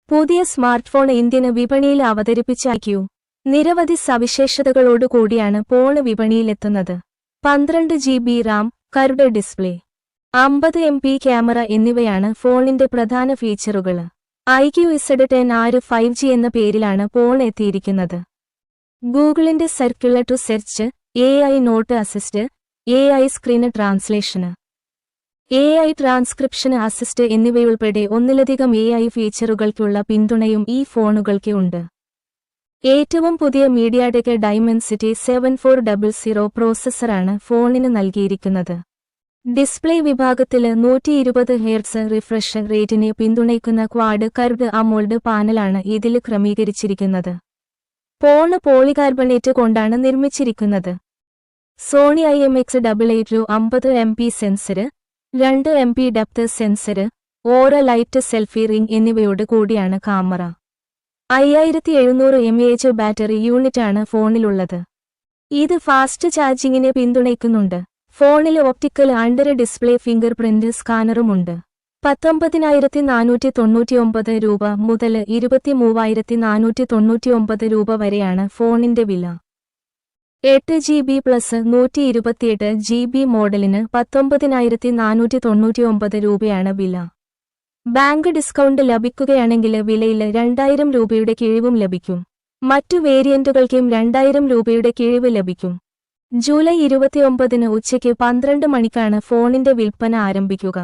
പുതിയ smartphone Indian വിപണിയിൽ അവതരിപ്പിച്ച iQOO നിരവധി സവിശേഷതകളോടുകൂടിയാണ് ഫോൺ വിപണിയിലെത്തുന്നത്. 12 GB RAM, curved display, 50 MP camera എന്നിവയാണ് ഫോണിന്റെ പ്രധാന ഫീച്ചറുകൾ. iQOO Z10R 5G എന്ന പേരിലാണ് ഫോൺ എത്തിയിരിക്കുന്നത്. ഗൂഗിളിന്റെ circle to search, AI note assist, AI screen ട്രാൻസ്ലേഷന്, AI ട്രാൻസ്ക്രിപ്ഷൻ അസിസ്റ്റ് എന്നിവയുൾപ്പെടെ ഒന്നിലധികം AI ഫീച്ചറുകൾക്കുള്ള പിന്തുണയും ഈ ഫോണുകൾക്ക് ഉണ്ട്. ഏറ്റവും പുതിയ മീഡിയാടെക് ഡൈമെൻസിറ്റി 7400 പ്രോസസ്സറാണ് ഫോണിന് നൽകിയിരിക്കുന്നത്. ഡിസ്പ്ലേ വിഭാഗത്തിൽ 120 Hz റിഫ്രഷ് റേറ്റിനെ പിന്തുണയ്ക്കുന്ന ക്വാഡ് കർവ്ഡ് AMOLED പാനലാണ് ഇതിൽ ക്രമീകരിച്ചിരിക്കുന്നത്. ഫോൺ പോളികാർബണേറ്റ് കൊണ്ടാണ് നിർമ്മിച്ചിരിക്കുന്നത്. Sony IMX882 50 MP sensor, 2 MP depth sensor, aura light selfie ring എന്നിവയോട് കൂടിയാണ് ക്യാമറ. 5700 mAh ബാറ്ററി യൂണിറ്റാണ് ഫോണിലുള്ളത്. ഇത് ഫാസ്റ്റ് ചാർജിങ്ങിനെ പിന്തുണയ്ക്കുന്നുണ്ട്. ഫോണിൽ optical under display fingerprint സ്കാനറുമുണ്ട്. 19,499 രൂപ മുതൽ 23,499 രൂപ വരെയാണ് ഫോണിന്റെ വില. 8 GB പ്ലസ് 128 GB മോഡലിന് 19,499 രൂപയാണ് വില. ബാങ്ക് ഡിസ്കൗണ്ട് ലഭിക്കുകയാണെങ്കിൽ വിലയിൽ 2000 രൂപയുടെ കിഴിവും ലഭിക്കും. മറ്റു വേരിയന്റുകൾക്കും 2000 രൂപയുടെ കിഴിവ് ലഭിക്കും. ജൂലൈ 29 ഉച്ചയ്ക്ക് 12 മണിക്കാണ് ഫോണിന്റെ വിൽപ്പന ആരംഭിക്കുക.